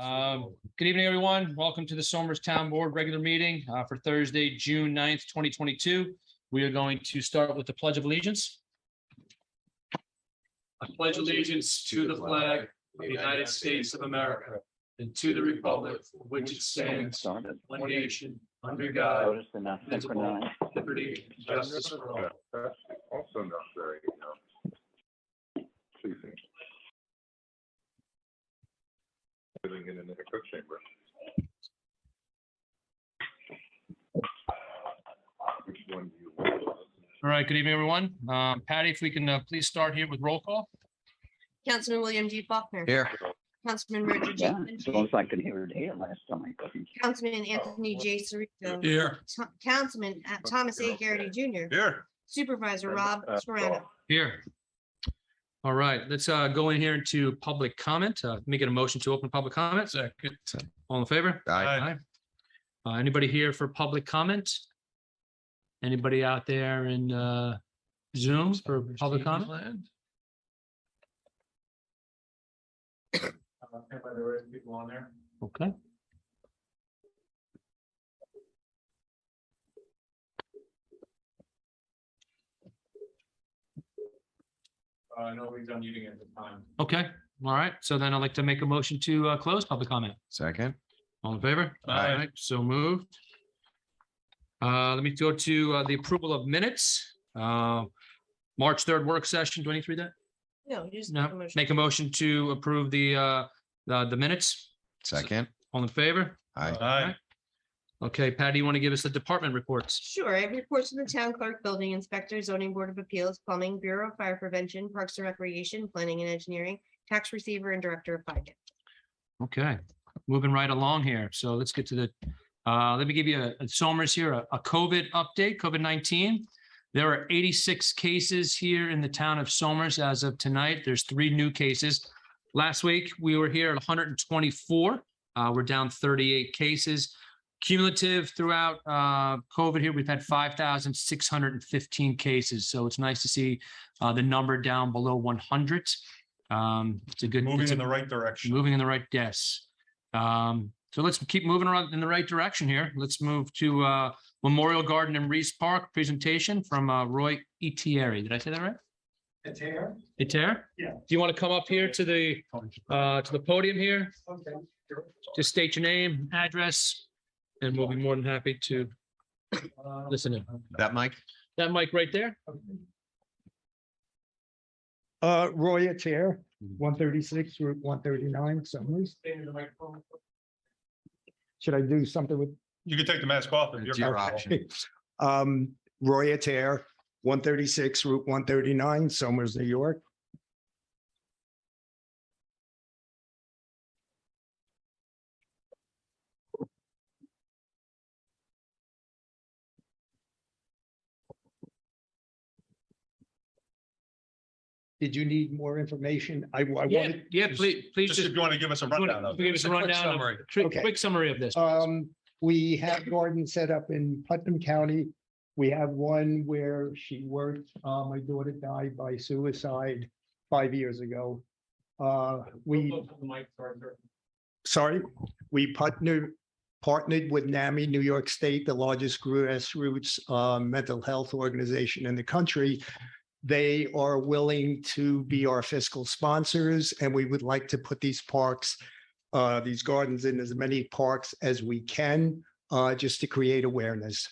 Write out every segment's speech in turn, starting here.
Good evening, everyone. Welcome to the Somers Town Board regular meeting for Thursday, June 9th, 2022. We are going to start with the Pledge of Allegiance. I pledge allegiance to the flag of the United States of America and to the republic for which it stands, one nation, under God, indivisible, liberty, and justice for all. That's also not very pleasing. Living in an echo chamber. Which one do you want? All right, good evening, everyone. Patty, if we can please start here with roll call. Councilman William G. Faulkner. Here. Councilman Richard J. Yeah, as long as I can hear it here last time I couldn't. Councilman Anthony J. Sirico. Here. Councilman Thomas A. Garrity Jr. Here. Supervisor Rob Scarano. Here. All right, let's go in here into public comment. Let me get a motion to open public comment. Second. All in favor? Aye. Anybody here for public comment? Anybody out there in Zoom for public comment? People on there. Okay. Nobody's unmuting at the time. Okay, all right. So then I'd like to make a motion to close public comment. Second. All in favor? Aye. All right, so moved. Let me go to the approval of minutes. March 3rd work session. Do I need to read that? No, you just No, make a motion to approve the minutes. Second. All in favor? Aye. Okay, Patty, you want to give us the department reports? Sure. I have reports from the town clerk, building inspector, zoning board of appeals, plumbing, bureau of fire prevention, parks and recreation, planning and engineering, tax receiver, and director of finance. Okay, moving right along here. So let's get to the, let me give you a Somers here, a COVID update, COVID-19. There are 86 cases here in the town of Somers as of tonight. There's 3 new cases. Last week, we were here at 124. We're down 38 cases. Cumulative throughout COVID here, we've had 5,615 cases. So it's nice to see the number down below 100. It's a good Moving in the right direction. moving in the right, yes. So let's keep moving around in the right direction here. Let's move to Memorial Garden and Reese Park presentation from Roy Etieri. Did I say that right? Etier? Etier? Yeah. Do you want to come up here to the podium here? Okay. Just state your name, address, and we'll be more than happy to listen in. That mic? That mic right there? Roy Etier, 136 Route 139, Somers. Should I do something with? You can take the mask off if It's you're your comfortable. option. Roy Etier, 136 Route 139, Somers, New York. Did you need more information? I wanted. Yeah, please Just just if you want to give us a rundown of it. give us a rundown, Okay. quick summary of this. please. We have gardens set up in Putnam County. We have one where she worked. My daughter died by suicide 5 years ago. We partnered with NAMI, New York State, the largest grassroots mental health organization in the country. They are willing to be our fiscal sponsors, and we would like to put these parks, these gardens in as many parks as we can, just to create awareness.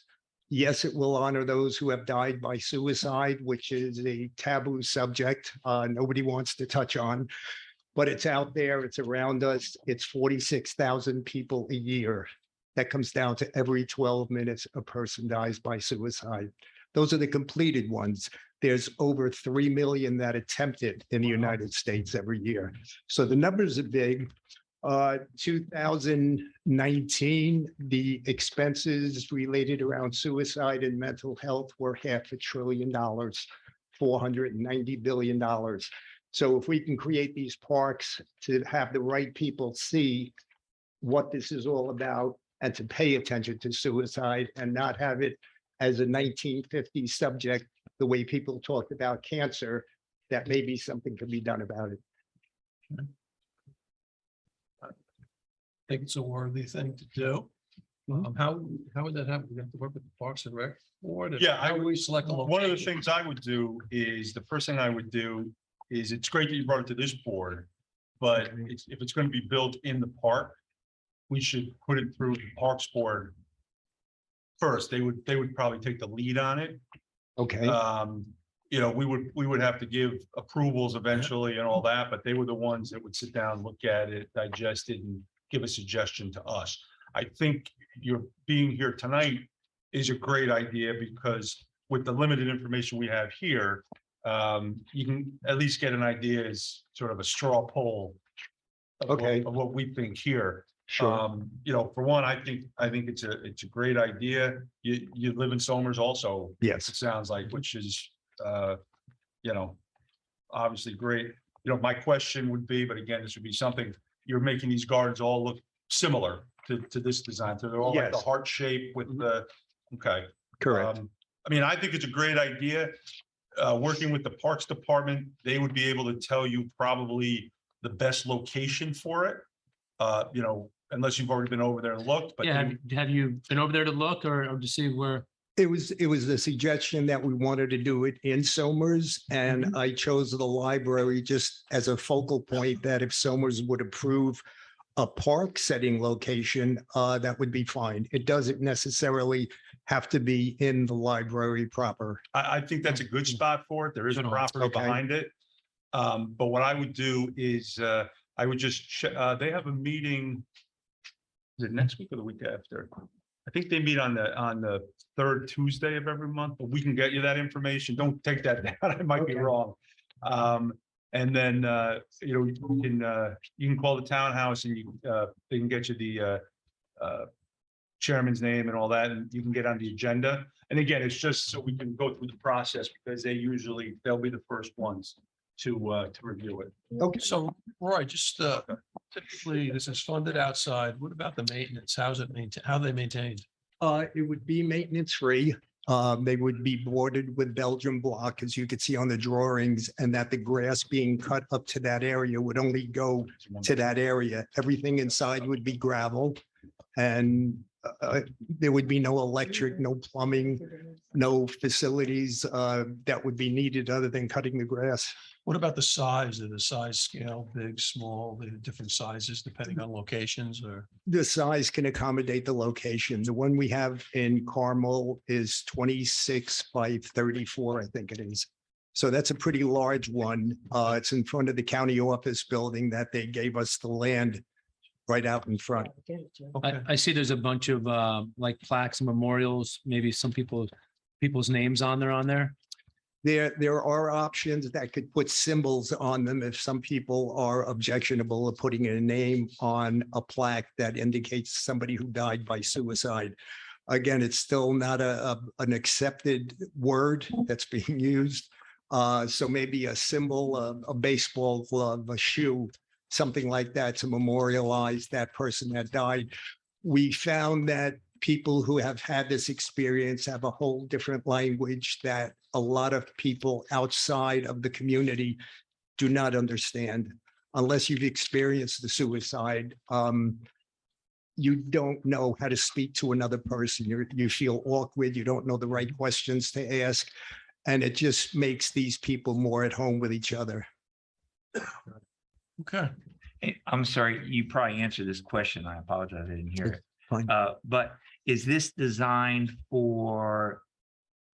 Yes, it will honor those who have died by suicide, which is a taboo subject nobody wants to touch on, but it's out there, it's around us. It's 46,000 people a year. That comes down to every 12 minutes, a person dies by suicide. Those are the completed ones. There's over 3 million that attempt it in the United States every year. So the numbers are big. 2019, the expenses related around suicide and mental health were $500 billion, $490 billion. So if we can create these parks to have the right people see what this is all about and to pay attention to suicide and not have it as a 1950s subject, the way people talked about cancer, that maybe something can be done about it. think it's a worthy thing to do. How would that happen? We have to work with the Parks and Rec board? Yeah, How do we select a location? One of the things I would do is, the first thing I would do is, it's great that you brought it to this board, but if it's going to be built in the park, we should put it through the Parks Board first. They would probably take the lead on it. Okay, You know, we would have to give approvals eventually and all that, but they were the ones that would sit down, look at it, digest it, and give a suggestion to us. I think your being here tonight is a great idea, because with the limited information we have here, you can at least get an idea as sort of a straw poll of what we think here. sure. You know, for one, I think it's a great idea. You live in Somers also. Yes. It sounds like, which is, you know, obviously great. You know, my question would be, but again, this would be something, you're making these gardens all look similar to this design. So they're all like the Yes. heart shape with the, okay. Correct. I mean, I think it's a great idea. Working with the Parks Department, they would be able to tell you probably the best location for it. You know, unless you've already been over there and looked, but Yeah, have you been over there to look or to see where? It was the suggestion that we wanted to do it in Somers, and I chose the library just as a focal point, that if Somers would approve a park setting location, that would be fine. It doesn't necessarily have to be in the library proper. I think that's a good spot for it. There is a property Okay. behind it. But what I would do is, I would just, they have a meeting. Is it next week or the week after? I think they meet on the third Tuesday of every month, but we can get you that information. Don't take that down. I might be wrong. And then, you know, you can call the townhouse and they can get you the chairman's name and all that, and you can get on the agenda. And again, it's just so we can go through the process, because they'll be the first ones to review it. Okay. So, Roy, just typically this is funded outside. What about the maintenance? How's it maintained? How are they maintained? It would be maintenance free. They would be boarded with Belgian block, as you could see on the drawings, and that the grass being cut up to that area would only go to that area. Everything inside would be gravel, and there would be no electric, no plumbing, no facilities that would be needed other than cutting the grass. What about the size? Of the size scale, big, small, the different sizes depending on locations, or? The size can accommodate the location. The one we have in Carmel is 26 by 34, I think it is. So that's a pretty large one. It's in front of the county office building that they gave us the land right out in front. Okay. I see there's a bunch of like plaques and memorials, maybe some people's names on there. There are options that could put symbols on them if some people are objectionable of putting a name on a plaque that indicates somebody who died by suicide. Again, it's still not an accepted word that's being used. So maybe a symbol, a baseball glove, a shoe, something like that to memorialize that person that died. We found that people who have had this experience have a whole different language that a lot of people outside of the community do not understand. Unless you've experienced the suicide, you don't know how to speak to another person. You feel awkward. You don't know the right questions to ask. And it just makes these people more at home with each other. Okay. I'm sorry, you probably answered this question. I apologize, I didn't hear it. Fine. But is this designed for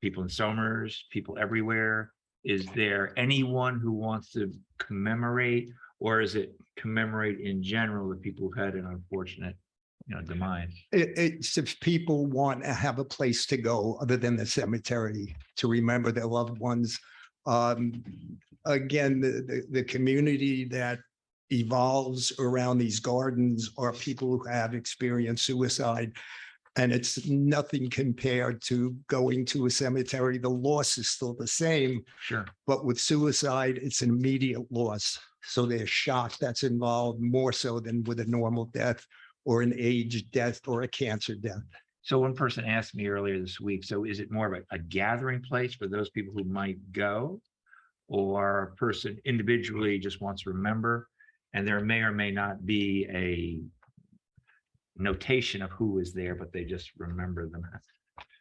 people in Somers, people everywhere? Is there anyone who wants to commemorate, or is it commemorate in general the people who've had an unfortunate, demise? It's if people want to have a place to go other than the cemetery to remember their loved ones. Again, the community that evolves around these gardens are people who have experienced suicide. And it's nothing compared to going to a cemetery. The loss is still the same, Sure. but with suicide, it's an immediate loss. So there's shock that's involved more so than with a normal death or an age death or a cancer death. So one person asked me earlier this week, so is it more of a gathering place for those people who might go? Or a person individually just wants to remember, and there may or may not be notation of who was there, but they just remember them.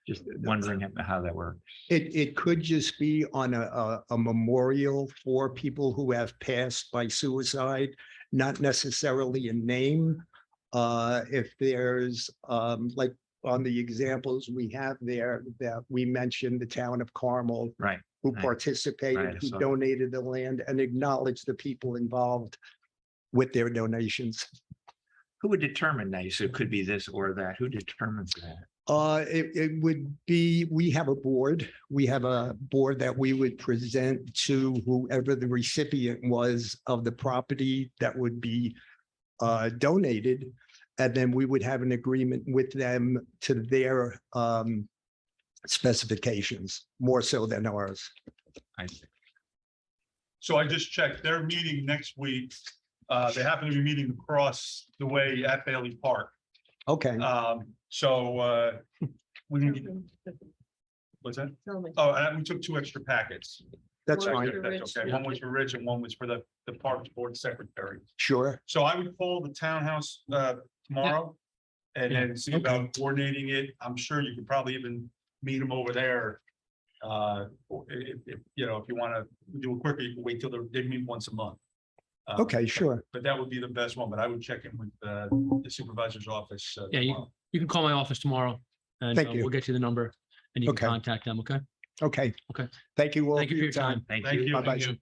Just wondering how that works. It could just be on a memorial for people who have passed by suicide, not necessarily a name. If there's, like on the examples we have there, that we mentioned the town of Carmel, Right. who Right. participated, Right, I who saw that. donated the land and acknowledged the people involved with their donations. Who would determine that? So it could be this or that. Who determines that? It would be, we have a board. We have a board that we would present to whoever the recipient was of the property that would be donated. And then we would have an agreement with them to their specifications, more so than ours. I see. So I just checked, they're meeting next week. They happen to be meeting across the way at Bailey Park. Okay, So we can, what's that? Oh, and we took 2 extra packets. that's Well, fine. for That's Rich, okay. One was for Rich and one was for the Parks Board Secretary. Sure. So I would call the townhouse tomorrow and then see about coordinating it. I'm sure you could probably even meet them over there. If you know, if you want to do it quicker, you can wait till they meet once a month. Okay, sure. But that would be the best one, but I would check in with the supervisor's office. Yeah, tomorrow. You can call my office tomorrow and Thank you. we'll get you the number and you can Okay. contact them. Okay. Okay. Okay. Thank you all. Thank you for your time. Thank Thank you. you. Bye-bye.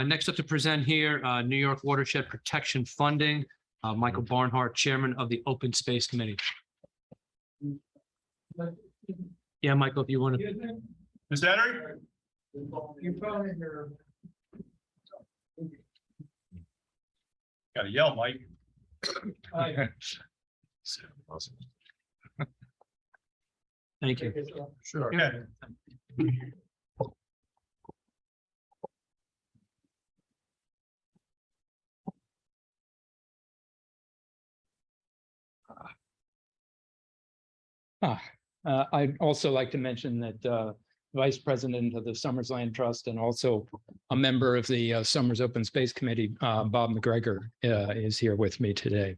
Next up to present here, New York Watershed Protection Funding, Michael Barnhart, Chairman of the Open Space Committee. Yeah, Michael, if you want to. Ms. Henry? Gotta yell, Mike. Thank you. Sure. Okay. I'd also like to mention that Vice President of the Summers Land Trust and also a member of the Summers Open Space Committee, Bob McGregor, is here with me today.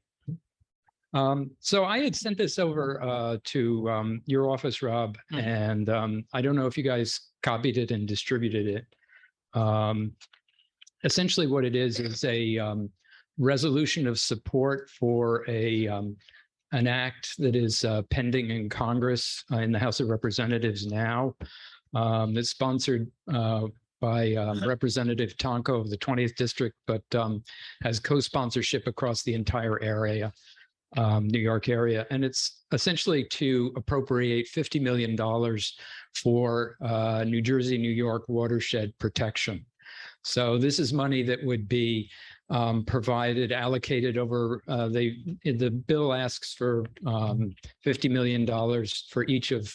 So I had sent this over to your office, Rob, and I don't know if you guys copied it and distributed it. Essentially what it is a resolution of support for an act that is pending in Congress in the House of Representatives now. It's sponsored by Representative Tonko of the 20th District, but has co-sponsorship across the entire area, New York area. And it's essentially to appropriate $50 million for New Jersey, New York watershed protection. So this is money that would be provided, allocated over, the bill asks for $50 million for each of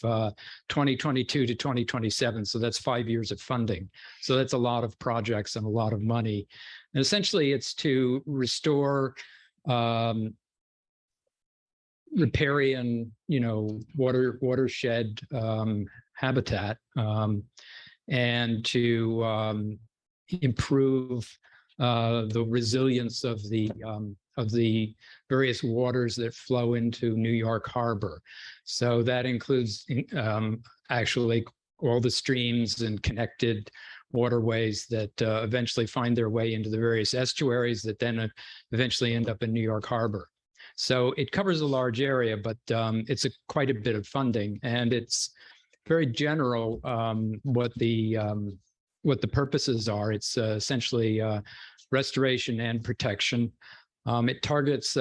2022 to 2027. So that's 5 years of funding. So that's a lot of projects and a lot of money. And essentially it's to restore riparian, watershed habitat and to improve the resilience of the various waters that flow into New York Harbor. So that includes actually all the streams and connected waterways that eventually find their way into the various estuaries that then eventually end up in New York Harbor. So it covers a large area, but it's quite a bit of funding, and it's very general what the purposes are. It's essentially restoration and protection. It targets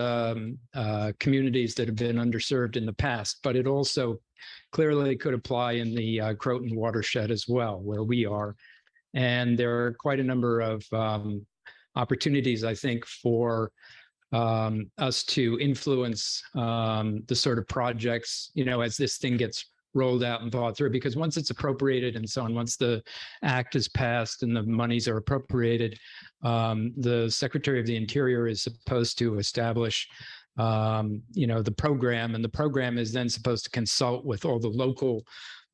communities that have been underserved in the past, but it also clearly could apply in the Croton watershed as well, where we are. And there are quite a number of opportunities, I think, for us to influence the sort of projects, as this thing gets rolled out and thought through, because once it's appropriated and so on, once the act is passed and the monies are appropriated, the Secretary of the Interior is supposed to establish, the program, and the program is then supposed to consult with all the local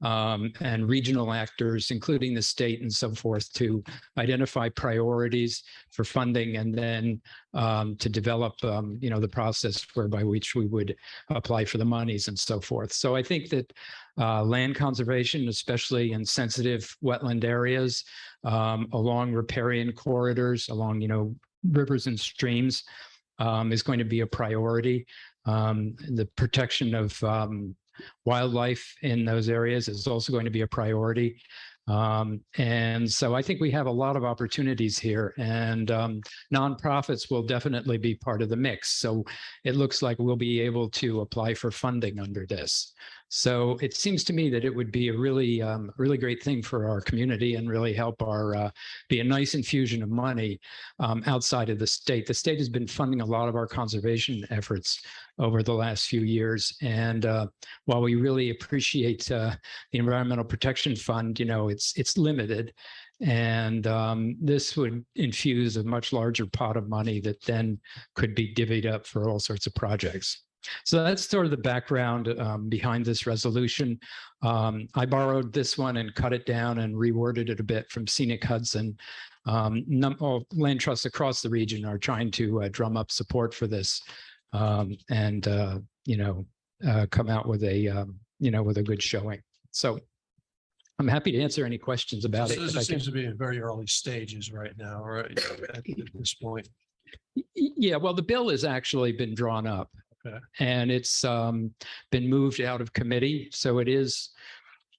and regional actors, including the state and so forth, to identify priorities for funding and then to develop, the process whereby which we would apply for the monies and so forth. So I think that land conservation, especially in sensitive wetland areas, along riparian corridors, along, rivers and streams, is going to be a priority. The protection of wildlife in those areas is also going to be a priority. And so I think we have a lot of opportunities here, and nonprofits will definitely be part of the mix. So it looks like we'll be able to apply for funding under this. So it seems to me that it would be a really, really great thing for our community and really help our, be a nice infusion of money outside of the state. The state has been funding a lot of our conservation efforts over the last few years. And while we really appreciate the Environmental Protection Fund, it's limited. And this would infuse a much larger pot of money that then could be divvied up for all sorts of projects. So that's sort of the background behind this resolution. I borrowed this one and cut it down and reworded it a bit from Scenic Hudson. All land trusts across the region are trying to drum up support for this and come out with a with a good showing. So I'm happy to answer any questions about it. It seems to be in very early stages right now, right? At this point. Yeah, well, the bill has actually been drawn up. Okay. And it's been moved out of committee. So it is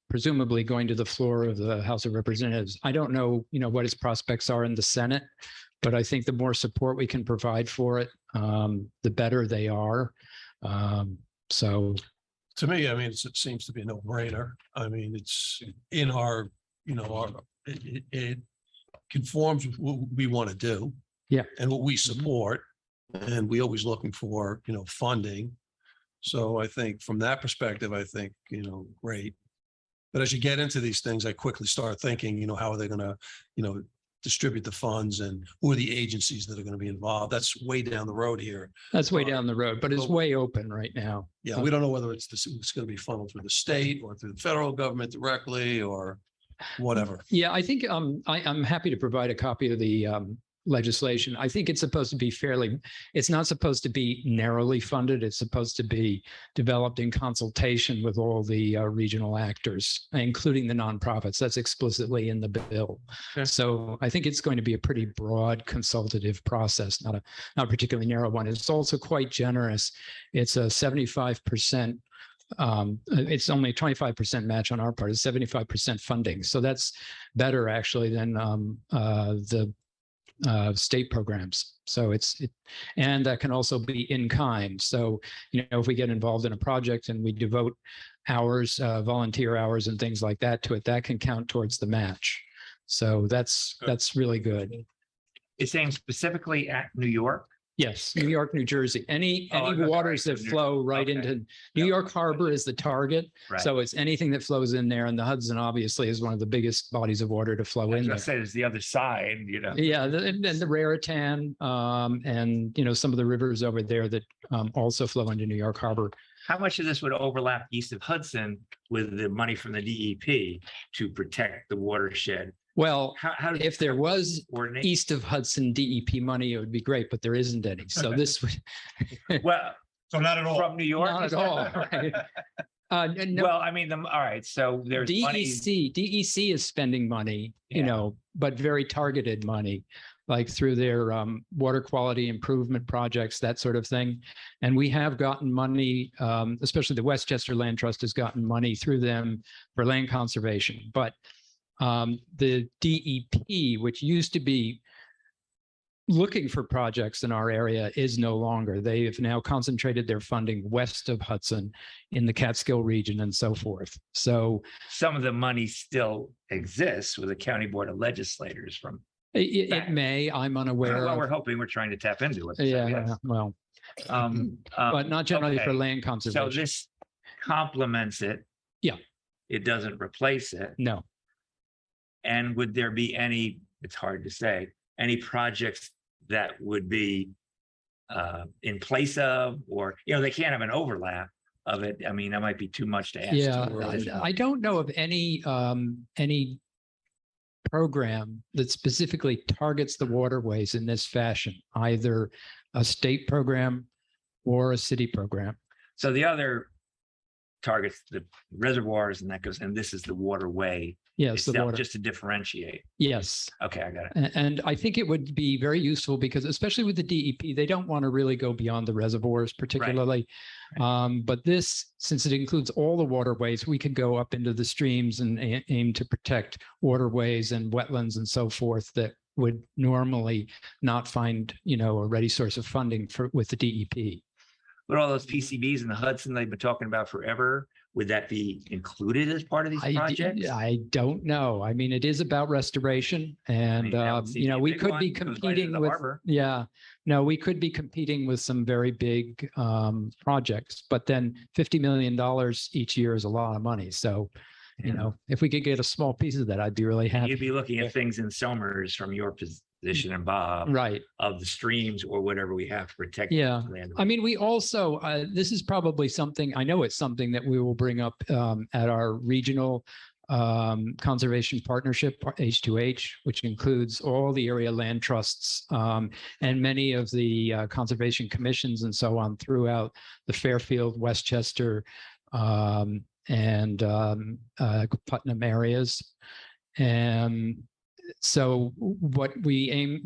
presumably going to the floor of the House of Representatives. I don't know, what its prospects are in the Senate, but I think the more support we can provide for it, the better they are. So to me, it seems to be a no-brainer. It's in our, it conforms with what we want to do. Yeah. And what we support. And we always looking for, funding. So I think from that perspective, great. But as you get into these things, I quickly start thinking, how are they going to, distribute the funds and who are the agencies that are going to be involved? That's way down the road here. That's way down the road, but it's way open right now. Yeah, we don't know whether it's going to be funneled through the state or through the federal government directly or whatever. Yeah, I think I'm happy to provide a copy of the legislation. I think it's supposed to be it's not supposed to be narrowly funded. It's supposed to be developed in consultation with all the regional actors, including the nonprofits. That's explicitly in the bill. Okay. So I think it's going to be a pretty broad consultative process, not a particularly narrow one. It's also quite generous. It's a 75%. It's only a 25% match on our part. It's 75% funding. So that's better actually than the state programs. So and that can also be in kind. So, if we get involved in a project and we devote hours, volunteer hours and things like that to it, that can count towards the match. So that's really good. It's saying specifically at New York? Yes, New York, New Jersey, any waters that flow right into New York Harbor is the target. Right. So it's anything that flows in there, and the Hudson obviously is one of the biggest bodies of water to flow in there. I said it's the other side, Yeah, and the Raritan, and some of the rivers over there that also flow into New York Harbor. How much of this would overlap east of Hudson with the money from the DEP to protect the watershed? Well, how if there was coordinate? east of Hudson DEP money, it would be great, but there isn't any. So this would. Well, So not at all. from New York? Not at all. Right. No, Well, all right, so there's money. DEC is spending money, Yeah. but very targeted money, like through their water quality improvement projects, that sort of thing. And we have gotten money, especially the Westchester Land Trust has gotten money through them for land conservation. But the DEP, which used to be looking for projects in our area, is no longer. They have now concentrated their funding west of Hudson in the Catskill region and so forth. So Some of the money still exists with the County Board of Legislators from. it may, I'm unaware Well, of. we're hoping, we're trying to tap into it. So, Yeah, yes. well, But not generally for okay. land So conservation. this complements it. Yeah. It doesn't replace it. No, And would there be any, it's hard to say, any projects that would be in place of, or, they can't have an overlap, of it. I mean, that might be too much to ask. Yeah, too early. I don't know of any program that specifically targets the waterways in this fashion, either a state program or a city program. So the other targets the reservoirs and that goes, and this is the waterway Yes, the itself, water. just to differentiate. Yes. Okay, I got it. And I think it would be very useful because especially with the DEP, they don't want to really go beyond the reservoirs particularly. But this, since it includes all the waterways, we could go up into the streams and aim to protect waterways and wetlands and so forth that would normally not find, a ready source of funding with the DEP. But all those PCBs in the Hudson they've been talking about forever, would that be included as part of these projects? I don't know. I mean, it is about restoration and, that would seem to be a we big could one, be goes right into competing the with, harbor. we could be competing with some very big projects, but then $50 million each year is a lot of money. So, if we could get a small piece of that, I'd be really happy. You'd be looking at things in Somers from your position and Bob Right. of the streams or whatever we have to protect. Yeah. land. I mean, we also, this is probably something, I know it's something that we will bring up at our regional conservation partnership, H2H, which includes all the area land trusts and many of the conservation commissions and so on throughout the Fairfield, Westchester, and Putnam areas. And so we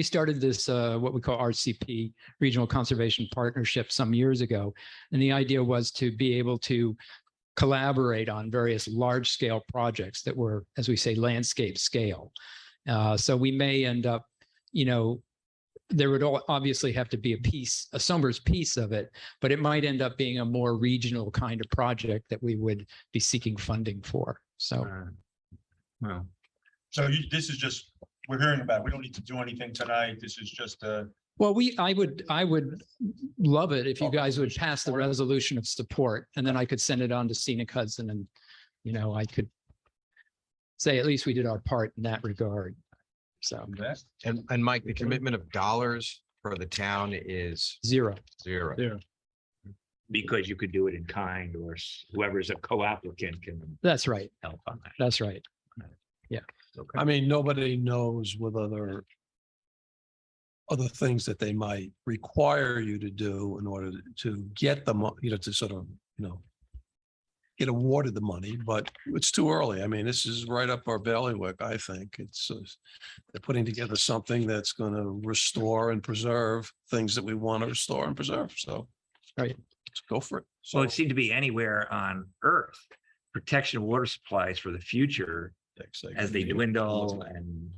started this, what we call RCP, Regional Conservation Partnership, some years ago. And the idea was to be able to collaborate on various large scale projects that were, as we say, landscape scale. So we may end up, there would obviously have to be a Somers piece of it, but it might end up being a more regional kind of project that we would be seeking funding for. So. Well, So this is just, we're hearing about it. We don't need to do anything tonight. This is just Well, I would love it if you guys would pass the resolution of support, and then I could send it on to Scenic Hudson, and I could say at least we did our part in that regard. So And Mike, the commitment of dollars for the town is zero. zero. because you could do it in kind, or whoever's a co-applicant can That's right. help on that. That's right. I mean, nobody knows what other things that they might require you to do in order to get the money, to sort of, get awarded the money, but it's too early. I mean, this is right up our bailiwick, I think. They're putting together something that's going to restore and preserve things that we want to restore and preserve. So, Right. let's go for it. So it seemed to be anywhere on Earth, protection of water supplies for the future as they dwindle, and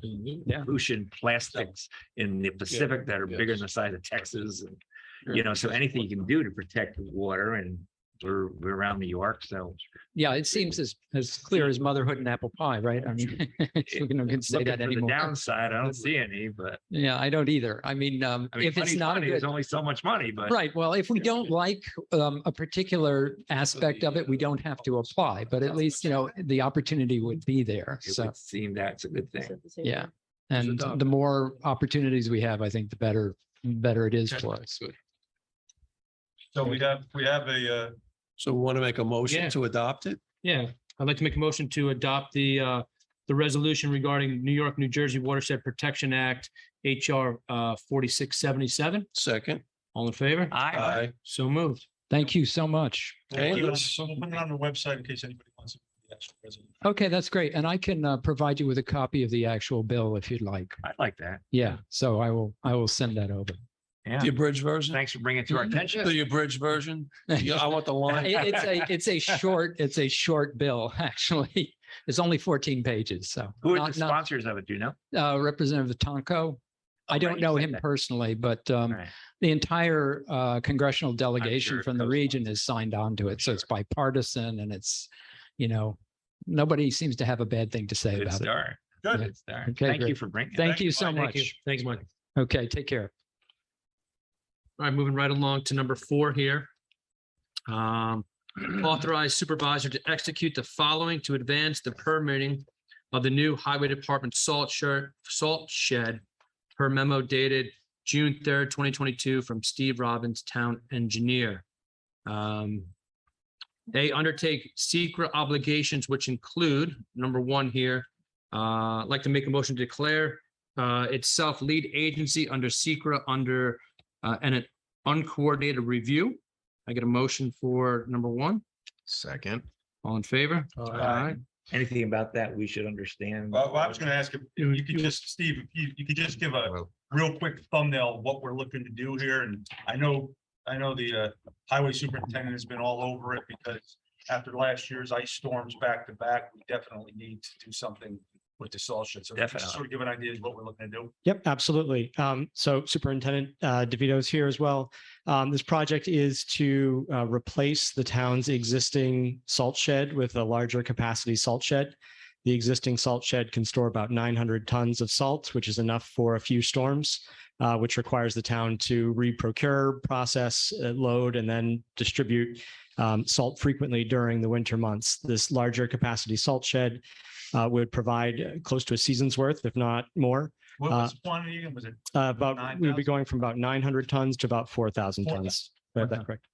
pollution, plastics in the Pacific that are bigger than the size of Texas. And, so anything you can do to protect the water, and we're around New York. So Yeah, it seems as clear as motherhood and apple pie, right? I mean, we can say looking that for the anymore. downside, I don't see any, but Yeah, I don't either. I mean, I mean, if it's money's not a money, there's good, only so much money, but. right. Well, if we don't like a particular aspect of it, we don't have to apply, but at least, the opportunity would be there. It So, would seem that's a good thing. yeah. And the more opportunities we have, I think the better it is for us. so we have So we want to make a motion Yeah. to adopt it? Yeah, I'd like to make a motion to adopt the resolution regarding New York, New Jersey Watershed Protection Act, HR 4677. Second. All in favor? Aye. So moved. Thank you so much. And We'll let's- put it on the website in case anybody wants to. The actual resolution. Okay, that's great. And I can provide you with a copy of the actual bill if you'd like. I like that. Yeah, so I will send that over. Yeah. The abridged version? Thanks for bringing it to our attention. The abridged version? Yeah, I want the line. It's a short bill, actually. It's only 14 pages, so. Who are not- the not- sponsors of it? Do you know? Representative Tonko. I don't right, know you said him that. personally, but Right. the entire congressional delegation sure from the co-sponsors. region is signed on to it. So it's bipartisan, and it's, nobody seems to have a bad thing to say Good about it. start. Good. Good start. Okay, Thank you great. for bringing it. Thank you so Thank you. much. Thanks, Mike. Okay, take care. All right, moving right along to number 4 here. Authorize supervisor to execute the following to advance the permitting of the new Highway Department salt shed per memo dated June 3rd, 2022 from Steve Robbins, Town Engineer. They undertake secret obligations, which include, number one here, I'd like to make a motion to declare itself lead agency under secret under an uncoordinated review. I get a motion for number one. Second. All in favor? Aye. Anything about that we should understand? Well, I was gonna ask if you could just, Steve, if you could just give a Well, real quick thumbnail of what we're looking to do here, and I know the highway superintendent has been all over it because after last year's ice storms back to back, we definitely need to do something with the salt shed. So just sort of give an idea of what we're looking to do. Yep, absolutely. So Superintendent DeVito is here as well. This project is to replace the town's existing salt shed with a larger capacity salt shed. The existing salt shed can store about 900 tons of salt, which is enough for a few storms, which requires the town to reprocure, process, load, and then distribute salt frequently during the winter months. This larger capacity salt shed would provide close to a season's worth, if not more. What was the quantity again? Was it? About, we'd be 9,000? going from about 900 tons to about 4,000 tons. Is that correct?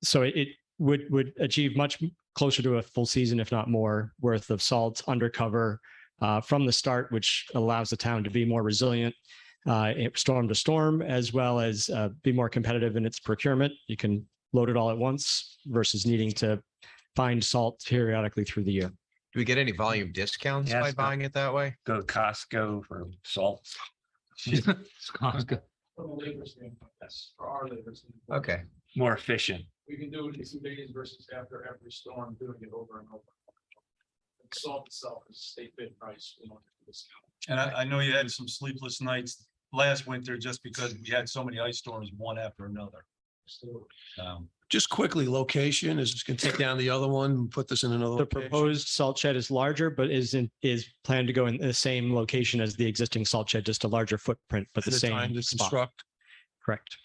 So it would achieve much closer to a full season, if not more, worth of salt undercover from the start, which allows the town to be more resilient storm to storm, as well as be more competitive in its procurement. You can load it all at once versus needing to find salt periodically through the year. Do we get any volume discounts by Yes. buying it that way? Go to Costco for salt. Okay. More efficient. We can do it in 2 days versus after every storm, doing it over and over. Salt itself is state bid price. And I know you had some sleepless nights last winter just because we had so many ice storms, one after another. Just quickly, location is just gonna take down the other one, and put this in another. The location. proposed salt shed is larger, but is planned to go in the same location as the existing salt shed, just a larger footprint, but the The time same to spot. construct, Correct.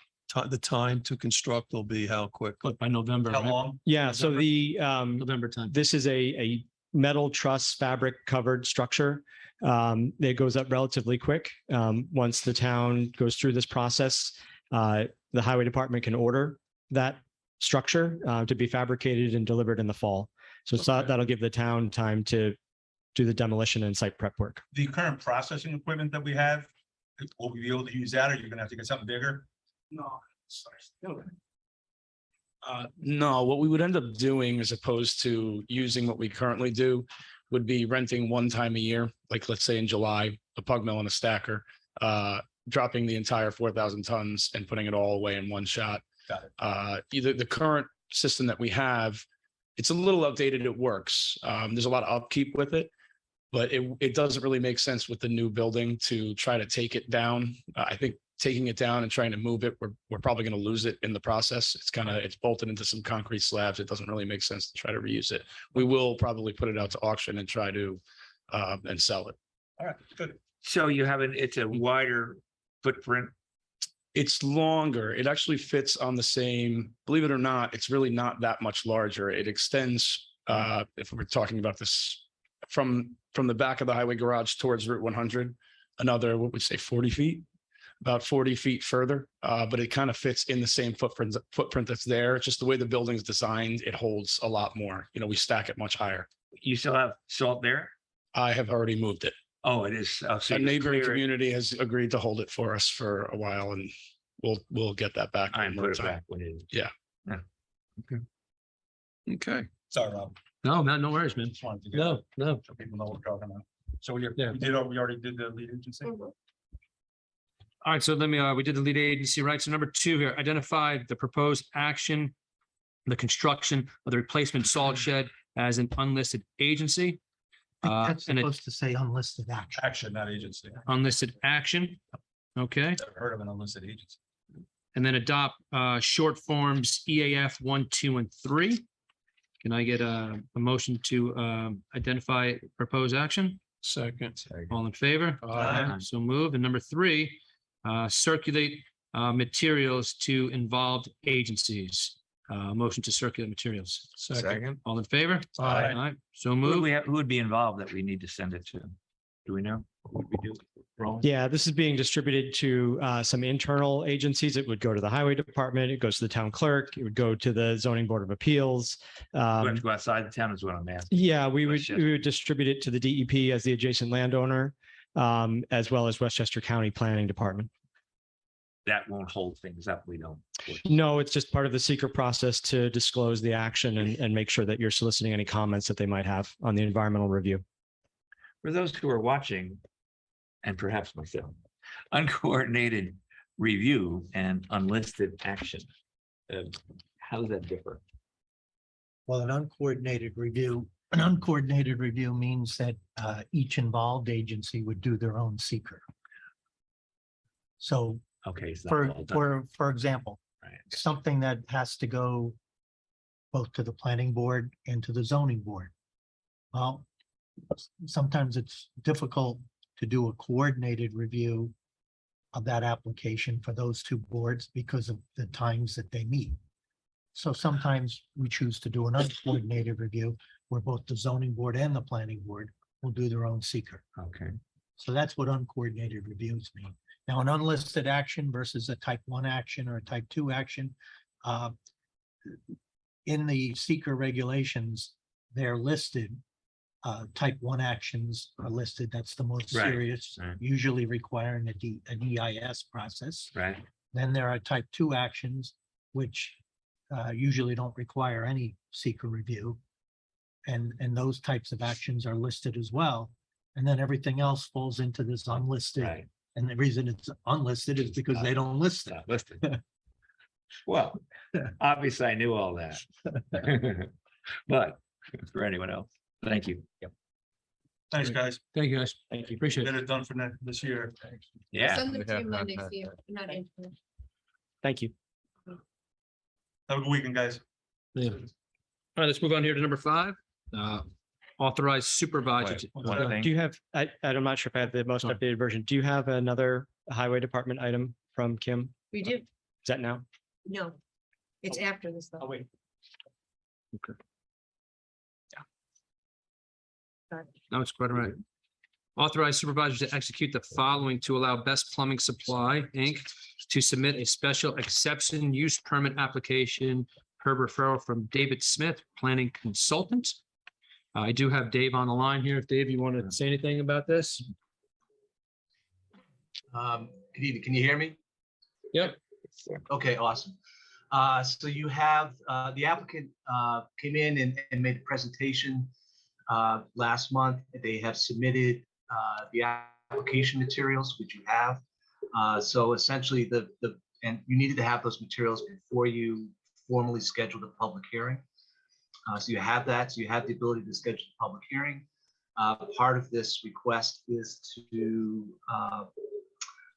the time to construct will be how quick? But by November, How right? long? Yeah, so November time. this is a metal truss fabric covered structure. It goes up relatively quick. Once the town goes through this process, the highway department can order that structure to be fabricated and delivered in the fall. So Okay. that'll give the town time to do the demolition and site prep work. The current processing equipment that we have, will we be able to use that, or you're gonna have to get something bigger? No, sorry. No, what we would end up doing as opposed to using what we currently do would be renting one time a year, like let's say in July, a pug mill and a stacker, dropping the entire 4,000 tons and putting it all away in one shot. Got it. Either the current system that we have, it's a little outdated, it works. There's a lot of upkeep with it, but it doesn't really make sense with the new building to try to take it down. I think taking it down and trying to move it, we're probably going to lose it in the process. It's bolted into some concrete slabs. It doesn't really make sense to try to reuse it. We will probably put it out to auction and try to and sell it. All right, good. So you have it's a wider footprint. It's longer. It actually fits on the same, believe it or not, it's really not that much larger. It extends, if we're talking about this from the back of the highway garage towards Route 100, another, what would we say, 40 feet, about 40 feet further. But it kind of fits in the same footprint that's there. It's just the way the building's designed, it holds a lot more. We stack it much higher. You still have salt there? I have already moved it. Oh, it is. Oh, so A you neighboring clear it. community has agreed to hold it for us for a while, and we'll get that back. I in put no it time. back when it is. Yeah. Okay. Sorry, Rob. No, man, no worries, man. Just wanted to get No, that no. so people know what we're talking about. So we Yeah. we already did the lead agency? Mhm. All right, so we did the lead agency, right? So number two here, identify the proposed action, the construction of the replacement salt shed as an unlisted agency. That's And it supposed to say unlisted action. Action, not agency. unlisted action. Okay, Never heard of an unlisted agency. and then adopt short forms EAF 1, 2, and 3. Can I get a motion to identify proposed action? Second. All in favor? Aye. So move. And number 3, circulate materials to involved agencies. Motion to circulate materials. Second. All in favor? Aye. So Who would move. who would be involved that we need to send it to? Do we know? Who would we do? rolling? Yeah, this is being distributed to some internal agencies. It would go to the highway department. It goes to the town clerk. It would go to the zoning board of appeals. You have to go outside the town is what I'm asking. Yeah, we would Westchester. distribute it to the DEP as the adjacent landowner, as well as Westchester County Planning Department. That won't hold things up. We don't. No, it's just part of the secret process to disclose the action and make sure that you're soliciting any comments that they might have on the environmental review. For those who are watching, and perhaps myself, uncoordinated review and unlisted action. How does that differ? Well, an uncoordinated review means that each involved agency would do their own seeker. So Okay. It's not all done. for example, Right. something that has to go both to the planning board and to the zoning board. Well, sometimes it's difficult to do a coordinated review of that application for those two boards because of the times that they meet. So sometimes we choose to do an uncoordinated review where both the zoning board and the planning board will do their own seeker. Okay. So that's what uncoordinated reviews mean. Now, an unlisted action versus a type 1 action or a type 2 action. In the seeker regulations, they're listed. Type 1 actions are listed. That's the most Right, serious, right. usually requiring an EIS process. Right. Then there are type 2 actions, which usually don't require any seeker review. And those types of actions are listed as well. And then everything else falls into this unlisted. Right. And the reason it's unlisted is because they don't list it. Not listed. Well, obviously I knew all that. But for anyone else, thank you. Yep. Thanks, guys. Thank you, guys. Thank you. Appreciate Get it. it done for this year. Yeah. Send them we to have you not Monday, had Steve. Not in. Thank you. Have a good weekend, guys. Yeah. All right, let's move on here to number 5. Authorized supervisor. Wait, to- one thing. Do you have, I'm not sure if I have the most Sorry. updated version. Do you have another highway department item from Kim? We do. Is that now? No. It's after this though. wait. No, it's quite all right. Authorized supervisor to execute the following to allow Best Plumbing Supply, Inc. to submit a special exception use permit application per referral from David Smith, planning consultant. I do have Dave on the line here. If Dave, you want to say anything about this? Good evening. Can you hear me? Yep. Okay, awesome. So you have, the applicant came in and made a presentation last month. They have submitted the application materials, which you have. So essentially and you needed to have those materials before you formally scheduled a public hearing. So you have that. So you have the ability to schedule a public hearing. Part of this request is to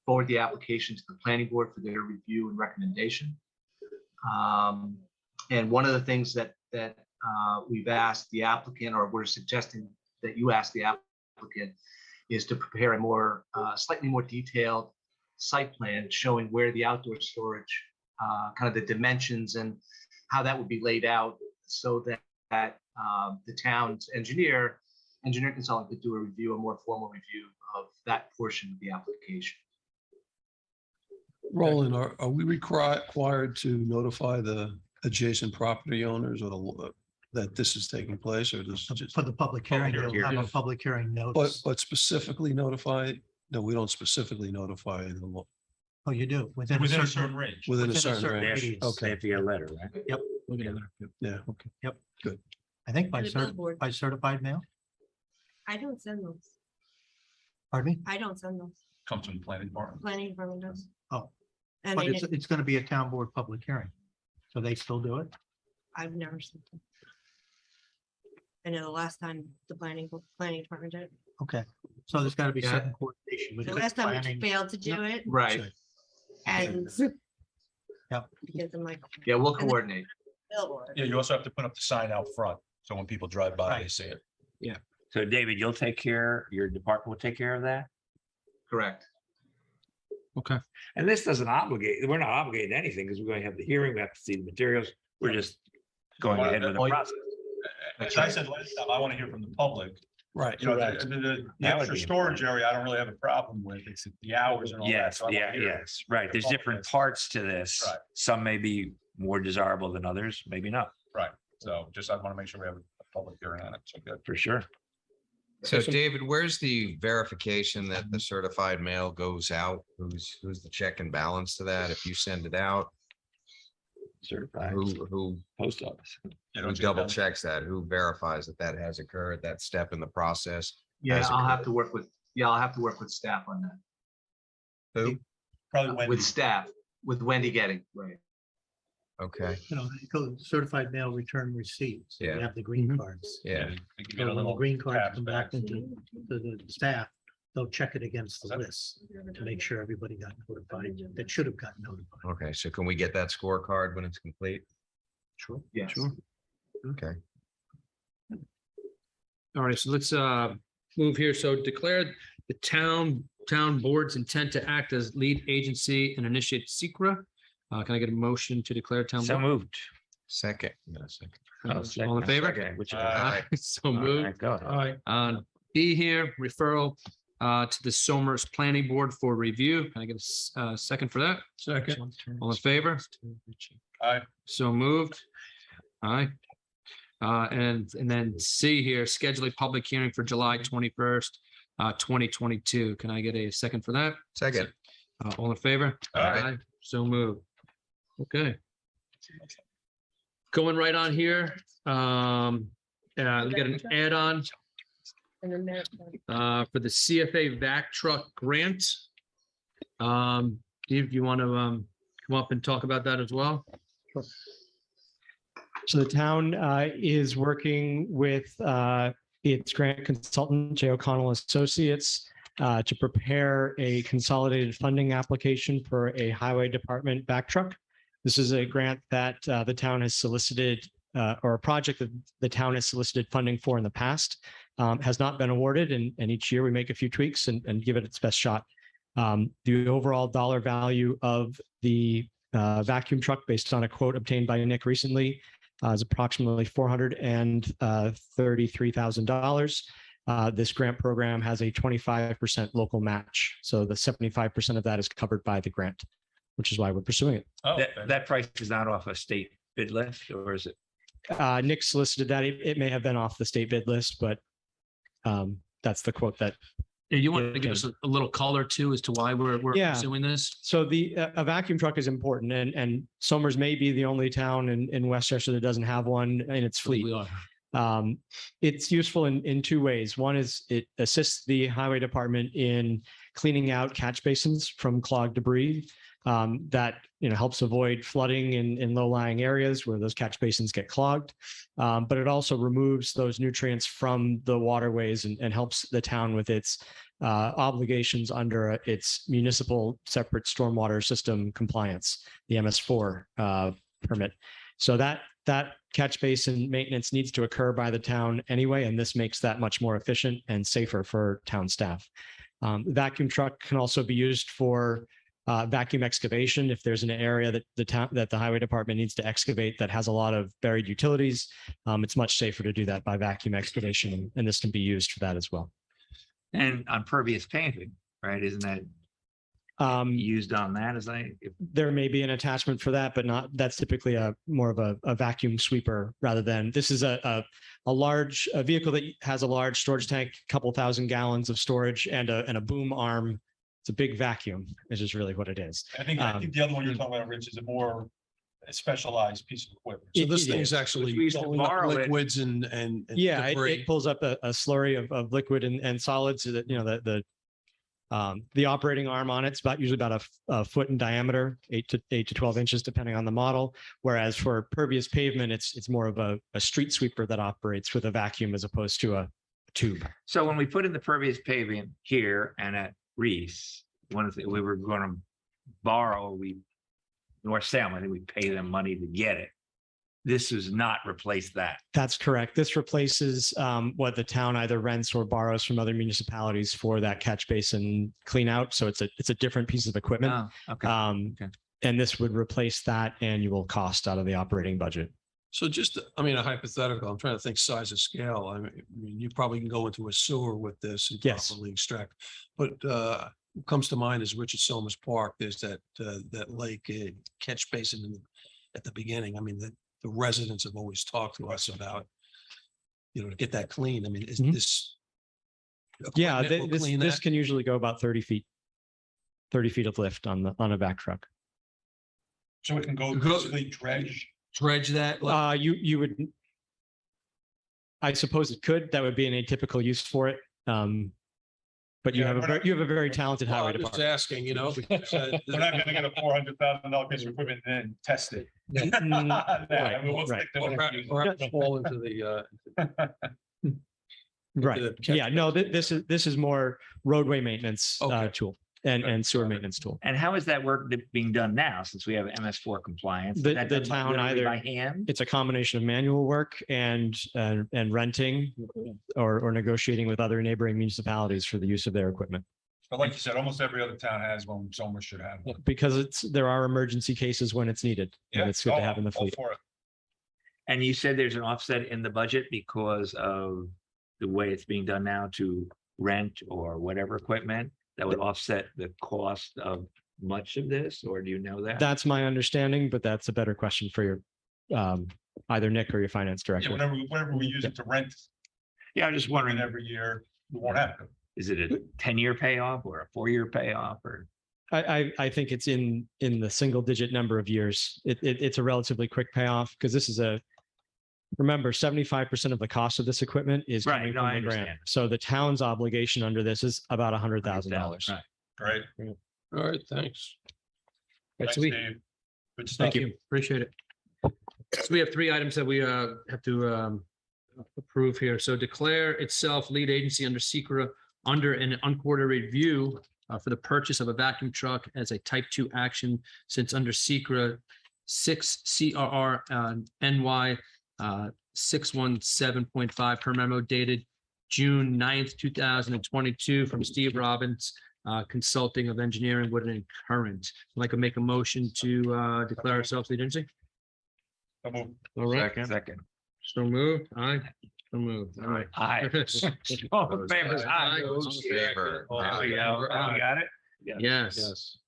forward the application to the planning board for their review and recommendation. And one of the things that we've asked the applicant, or we're suggesting that you ask the applicant, is to prepare a more slightly more detailed site plan showing where the outdoor storage, kind of the dimensions and how that would be laid out, so that the town's engineer consultant could do a more formal review of that portion of the application. Roland, are we required to notify the adjacent property owners or that this is taking place, or does just, For the public hearing, you'll have a public hearing notice. but specifically notify? No, we don't specifically notify them Oh, you do. Within a certain range. within a certain range. radius. Okay. If you get a letter, right? Look at that. Yeah, okay. I think And a billboard. by certified mail. I don't send those. Pardon me? I don't send those. Comes from the planning department. Planning department does. Oh. And But it's going to be a town board public hearing. So they still do it? I've never sent them. I know the last time the planning department did it. Okay. So there's got to be Yeah. certain coordination. The between last time we planning- failed to do it Right. and. Yep. Because I'm like, Yeah, we'll coordinate. billboard. Yeah, you also have to put up the sign out front, so when people drive by, they see it. So David, your department will take care of that? Correct. Okay. And this doesn't obligate, we're not obligated to anything because we're going to have the hearing, we have to see the materials. We're just going ahead with the Well, process. As I said last time, I want to hear from the public Right. You know, Correct. the That would extra be storage important. area, I don't really have a problem with. It's the hours and all that. Yes, So I wanna yeah, hear yes, right. There's all different this. parts to this. Right. Some may be more desirable than others, maybe not, Right. So just, I want to make sure we have a public hearing on it. So good. for sure. So David, where's the verification that the certified mail goes out? Who's the check and balance to that? If you send it out, Certified who post office. You who don't double check checks that? Who verifies that that has occurred, that step in the process? Yeah, has I'll have occurred? to work with, yeah, I'll have to work with staff on that. Who? Probably Wendy. With staff, with Wendy Getting, right. Okay, You know, it goes certified mail return receipts. Yeah. We have the green cards. yeah. We can So get a when the little green cards tabs come back back. into the staff, they'll check it against the list to make sure everybody got notified that should have gotten notified. Okay, so can we get that scorecard when it's complete? Sure. Yes. Okay. All right, so let's move here. So declare the town board's intent to act as lead agency and initiate secra. Can I get a motion to declare town? So board? moved. Second. Yeah, second. All in favor? Okay, which. Aye. So moved. Go ahead. B here, referral to the Somers Planning Board for review. Can I get a second for that? Second. All in favor? Aye. So moved. Aye. And then C here, schedule a public hearing for July 21st, 2022. Can I get a second for that? Second. All in favor? Aye. So moved. Okay. Going right on here. We got an add-on And then there. for the CFA Vac Truck Grant. Steve, you want to come up and talk about that as well? So the town is working with its grant consultant, J. O'Connell Associates, to prepare a consolidated funding application for a highway department back truck. This is a grant that the town has solicited, or a project that the town has solicited funding for in the past, has not been awarded, and each year we make a few tweaks and give it its best shot. The overall dollar value of the vacuum truck, based on a quote obtained by Nick recently, is approximately $433,000. This grant program has a 25% local match. So the 75% of that is covered by the grant, which is why we're pursuing it. Oh, That price is not off a state bid list, or is it? Nick solicited that. It may have been off the state bid list, but that's the quote that. Yeah, you want to give us a little color too as to why we're Yeah. pursuing this? So a vacuum truck is important, and Somers may be the only town in Westchester that doesn't have one in its fleet. We are. It's useful in two ways. One is it assists the highway department in cleaning out catch basins from clogged debris. That helps avoid flooding in low-lying areas where those catch basins get clogged. But it also removes those nutrients from the waterways and helps the town with its obligations under its municipal separate stormwater system compliance, the MS4 permit. So that catch basin maintenance needs to occur by the town anyway, and this makes that much more efficient and safer for town staff. The vacuum truck can also be used for vacuum excavation. If there's an area that the highway department needs to excavate that has a lot of buried utilities, it's much safer to do that by vacuum excavation, and this can be used for that as well. And on pervious paving, right? Isn't that used on that as There may be an attachment for that, but that's typically more of a vacuum sweeper rather than, this is a large vehicle that has a large storage tank, couple thousand gallons of storage and a boom arm. It's a big vacuum, is just really what it is. I think the other one you're talking about, Rich, is a more specialized piece of equipment. So this It thing's is. actually We used to pulling up borrow it. liquids and Yeah, debris. it pulls up a slurry of liquid and solids so that, the operating arm on it's usually about a foot in diameter, 8 to 12 inches, depending on the model. Whereas for pervious pavement, it's more of a street sweeper that operates with a vacuum as opposed to a tube. So when we put in the pervious paving here and at Reese, we were going to borrow, North Salem, I think we pay them money to get it. This does not replace that. That's correct. This replaces what the town either rents or borrows from other municipalities for that catch basin clean out. So it's a different piece of equipment. Oh, okay. Okay. And this would replace that annual cost out of the operating budget. So just, I mean, a hypothetical, I'm trying to think size of scale. I mean, you probably can go into a sewer with this and Yes. probably extract. But what comes to mind is Richard Somers Park. There's that lake catch basin at the beginning. I mean, the residents have always talked to us about, to get that clean. I mean, is Mhm. this? Yeah, equipment will this, clean this that? can usually go about 30 feet. 30 feet of lift on a vac truck. So it can go basically dredge. Dredge that. You would. I suppose it could. That would be an atypical use for it. But you Yeah, have a we're very, not- you have a very talented Well, highway I'm just department. asking, because, We're not gonna get a $400,000 piece of equipment and then test it. I mean, we'll right. stick to or what we use. perhaps fall into the Right. the catch Yeah, no, this is more roadway maintenance Okay. tool and sewer maintenance tool. And how is that work being done now, since we have MS4 compliance? Is The- that the done town literally either- By hand? It's a combination of manual work and renting or negotiating with other neighboring municipalities for the use of their equipment. But like you said, almost every other town has one, Somers should have one. Because there are emergency cases when it's needed. And it's good to have in the all fleet. for it. And you said there's an offset in the budget because of the way it's being done now to rent or whatever equipment that would offset the cost of much of this, or do you know that? That's my understanding, but that's a better question for your either Nick or your finance Yeah, director. whenever we use it to rent Yeah, I'm just wondering, every year, we won't have to. is it a 10-year payoff or a 4-year payoff or? I think it's in the single digit number of years. It's a relatively quick payoff because this is remember, 75% of the cost of this equipment is Right, coming no, from I the grant. understand. So the town's obligation under this is about $100,000. Right. Right. all right, thanks. Right, Thanks, so we, Dave. Good stuff. thank you, appreciate it. So we have 3 items that we have to approve here. So declare itself lead agency under secret under an uncoordinated review for the purchase of a vacuum truck as a type 2 action since under secret 6 CRR NY 617.5 per memo dated June 9th, 2022 from Steve Robbins, Consulting of Engineering, Wood and Current. I'd like to make a motion to declare ourselves lead agency. So move. All right, Second. so moved. Aye, so moved. All right. Aye. All in favor? Aye. Favor. There we go. Oh, we got it? Yes.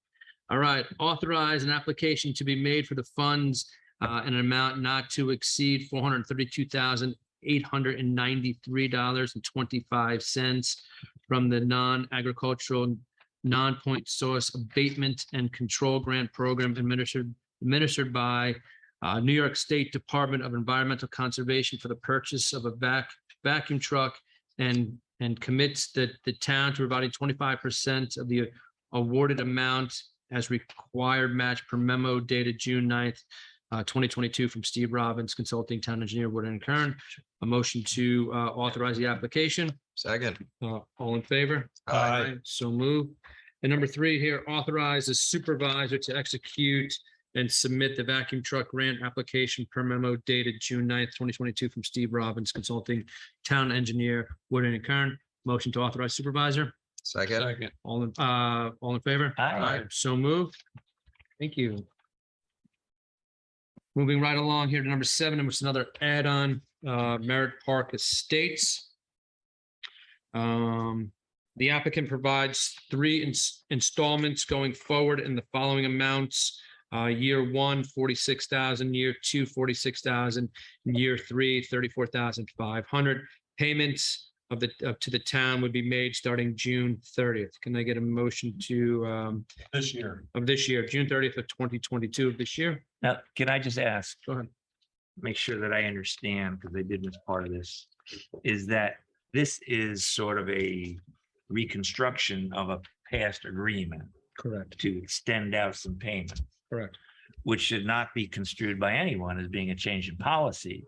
All right, authorize an application to be made for the funds in an amount not to exceed $432,893.25 from the non-agricultural non-point source abatement and control grant program administered by New York State Department of Environmental Conservation for the purchase of a vacuum truck and commits the town to providing 25% of the awarded amount as required match per memo dated June 9th, 2022 from Steve Robbins, Consulting Town Engineer, Wood and Kern. A motion to authorize the application. Second. All in favor? Aye. So moved. And number 3 here, authorize the supervisor to execute and submit the vacuum truck grant application per memo dated June 9th, 2022 from Steve Robbins, Consulting Town Engineer, Wood and Kern. Motion to authorize supervisor. Second. All in favor? Aye. So moved. Thank you. Moving right along here to number 7, which is another add-on, Merritt Park Estates. The applicant provides 3 installments going forward in the following amounts. Year 1, 46,000, year 2, 46,000, year 3, 34,500. Payments to the town would be made starting June 30th. Can I get a motion to This year. of this year, June 30th of 2022 of this year? Now, can I just ask? Go ahead. Make sure that I understand, because I did miss part of this, is that this is sort of a reconstruction of a past agreement Correct. to extend out some payments, Correct. which should not be construed by anyone as being a change in policy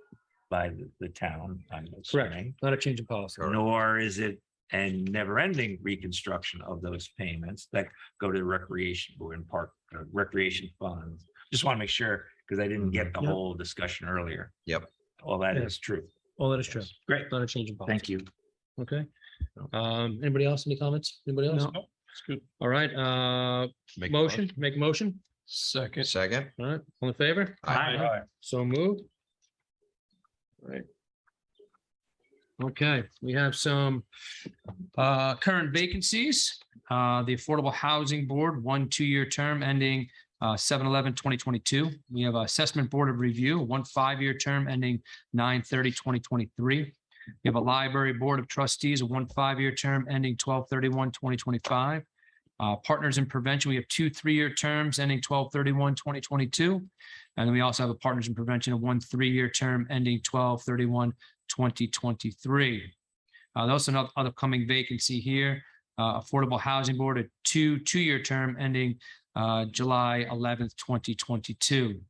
by the town, I'm Correct. assuming. Not a change in policy. Nor is it a never-ending reconstruction of those payments that go to the recreation board and park recreation funds. Just want to make sure, because I didn't get the Yep. whole discussion earlier. Yep. All that Yeah. is true. All that is true. Great. Not a change in policy. Thank you. Okay. Anybody else? Any comments? Anybody else? Nope, it's good. All right, Make a motion, make a motion. Second. Second. All right, all in favor? Aye. Aye. So moved. Right. Okay, we have some current vacancies. The Affordable Housing Board, 1 2-year term ending 7/11/2022. We have Assessment Board of Review, 1 5-year term ending 9/30/2023. We have a Library Board of Trustees, a 1 5-year term ending 12/31/2025. Partners in Prevention, we have 2 3-year terms ending 12/31/2022. And then we also have a Partners in Prevention, a 1 3-year term ending 12/31/2023. There's also another upcoming vacancy here. Affordable Housing Board, a 2 2-year term ending July 11th, 2022.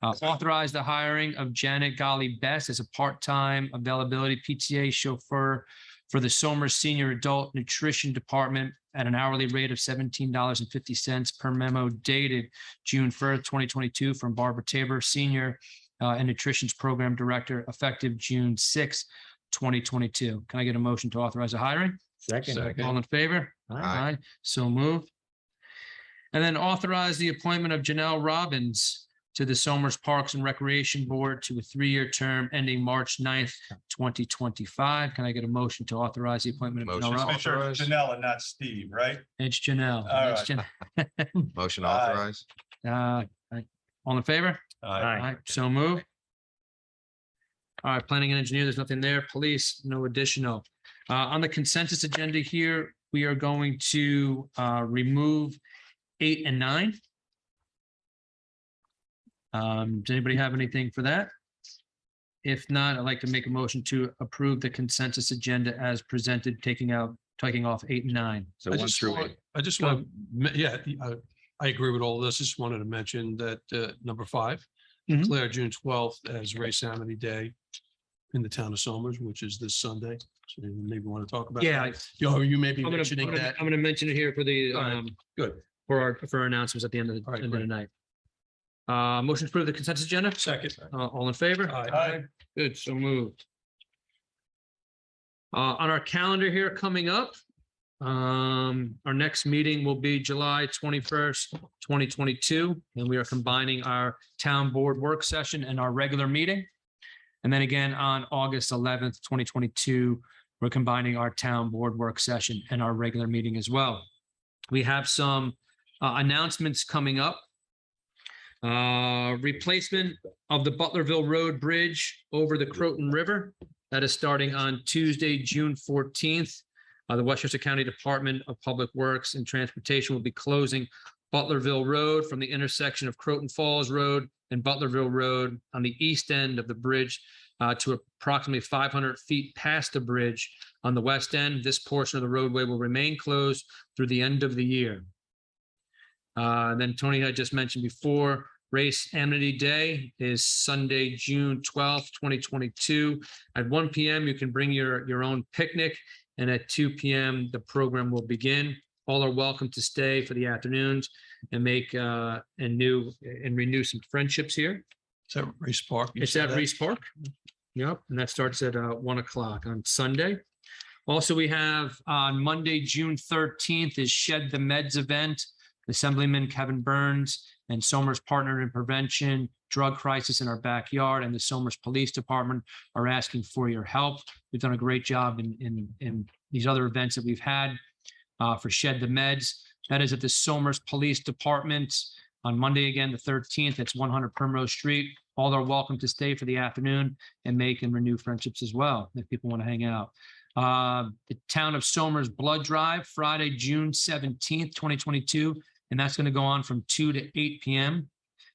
Authorize the hiring of Janet Golly Best as a part-time availability PTA chauffeur for the Somers Senior Adult Nutrition Department at an hourly rate of $17.50 per memo dated June 1st, 2022 from Barbara Tabor, Senior and Nutrition's Program Director, effective June 6th, 2022. Can I get a motion to authorize the hiring? Second. All in favor? Aye. So moved. And then authorize the appointment of Janelle Robbins to the Somers Parks and Recreation Board to a 3-year term ending March 9th, 2025. Can I get a motion to authorize the appointment of Motion. Janelle? Make sure Robbins? it's Janelle and not Steve, right? It's Janelle. All It's right. Motion Aye. authorized. All in favor? Aye. So move. All right, Planning and Engineer, there's nothing there. Police, no additional. On the consensus agenda here, we are going to remove 8 and 9. Does anybody have anything for that? If not, I'd like to make a motion to approve the consensus agenda as presented, taking off 8 and 9. So I 1 just through want, 8. I just want, yeah, I agree with all this. Just wanted to mention that number 5, Mhm. declare June 12th as Race Amity Day in the town of Somers, which is this Sunday. So you maybe want to talk about Yeah, that. You may be I'm mentioning that. going to mention it here for the All right, good. for our announcements at the end of All right, the great. night. Motion to approve the consensus agenda. Second. All in favor? Aye. Good, so moved. On our calendar here coming up, our next meeting will be July 21st, 2022, and we are combining our town board work session and our regular meeting. And then again, on August 11th, 2022, we're combining our town board work session and our regular meeting as well. We have some announcements coming up. Replacement of the Butlerville Road Bridge over the Croton River. That is starting on Tuesday, June 14th. The Westchester County Department of Public Works and Transportation will be closing Butlerville Road from the intersection of Croton Falls Road and Butlerville Road on the east end of the bridge to approximately 500 feet past the bridge on the west end. This portion of the roadway will remain closed through the end of the year. And then Tony had just mentioned before, Race Amity Day is Sunday, June 12th, 2022. At 1 p.m., you can bring your own picnic, and at 2 p.m., the program will begin. All are welcome to stay for the afternoons and make and renew some friendships here. Is that Reese Park? You It's said at that? Reese Park. Yep, and that starts at 1 o'clock on Sunday. Also, we have on Monday, June 13th is Shed the Meds event. Assemblyman Kevin Burns and Somers Partner in Prevention, Drug Crisis in Our Backyard, and the Somers Police Department are asking for your help. We've done a great job in these other events that we've had for Shed the Meds. That is at the Somers Police Department on Monday, again, the 13th. It's 100 Primrose Street. All are welcome to stay for the afternoon and make and renew friendships as well, if people want to hang out. The Town of Somers Blood Drive, Friday, June 17th, 2022. And that's going to go on from 2 to 8 p.m.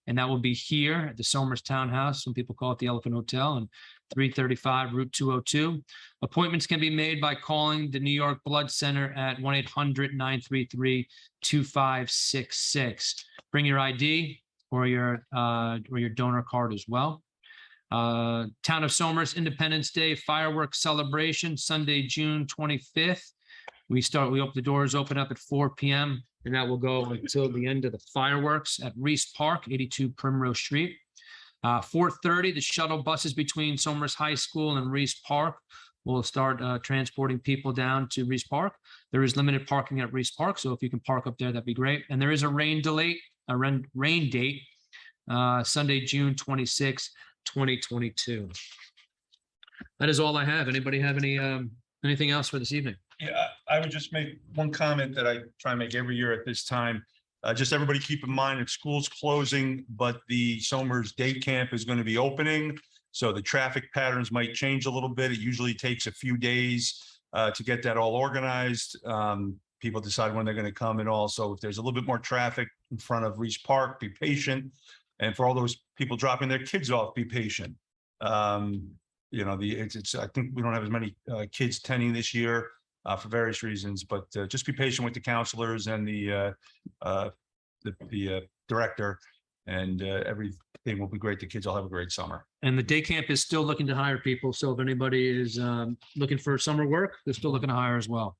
And that will be here at the Somers Townhouse. Some people call it the Elephant Hotel, and 335 Route 202. Appointments can be made by calling the New York Blood Center at 1-800-933-2566. Bring your ID or your donor card as well. Town of Somers Independence Day fireworks celebration, Sunday, June 25th. We open the doors open up at 4 p.m. and that will go until the end of the fireworks at Reese Park, 82 Primrose Street. 4:30, the shuttle buses between Somers High School and Reese Park will start transporting people down to Reese Park. There is limited parking at Reese Park, so if you can park up there, that'd be great. And there is a rain date, Sunday, June 26, 2022. That is all I have. Anybody have anything else for this evening? Yeah, I would just make one comment that I try and make every year at this time. Just everybody keep in mind, if school's closing, but the Somers Day Camp is going to be opening. So the traffic patterns might change a little bit. It usually takes a few days to get that all organized. People decide when they're going to come and all. So if there's a little bit more traffic in front of Reese Park, be patient. And for all those people dropping their kids off, be patient. You know, I think we don't have as many kids attending this year for various reasons, but just be patient with the counselors and the director, and everything will be great. The kids all have a great summer. And the day camp is still looking to hire people. So if anybody is looking for summer work, they're still looking to hire as well.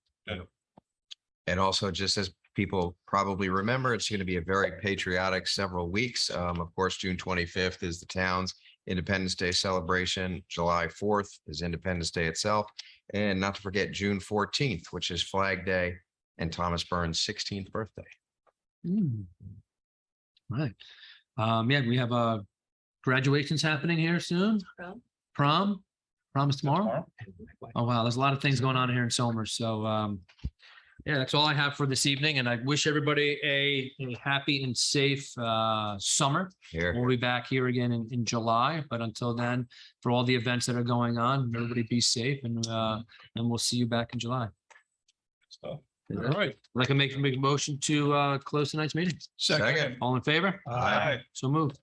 And also, just as people probably remember, it's going to be a very patriotic several weeks. Of course, June 25th is the town's Independence Day celebration. July 4th is Independence Day itself. And not to forget June 14th, which is Flag Day and Thomas Burns' 16th birthday. Right. Yeah, we have graduations happening here soon. Prom is tomorrow. Oh, wow. There's a lot of things going on here in Somers. So, yeah, that's all I have for this evening. And I wish everybody a happy and safe summer. Here. We'll be back here again in July. But until then, for all the events that are going on, everybody be safe, and we'll see you back in July. So, All right. Like I make a motion to close tonight's meeting. Second. All in favor? Aye. So moved.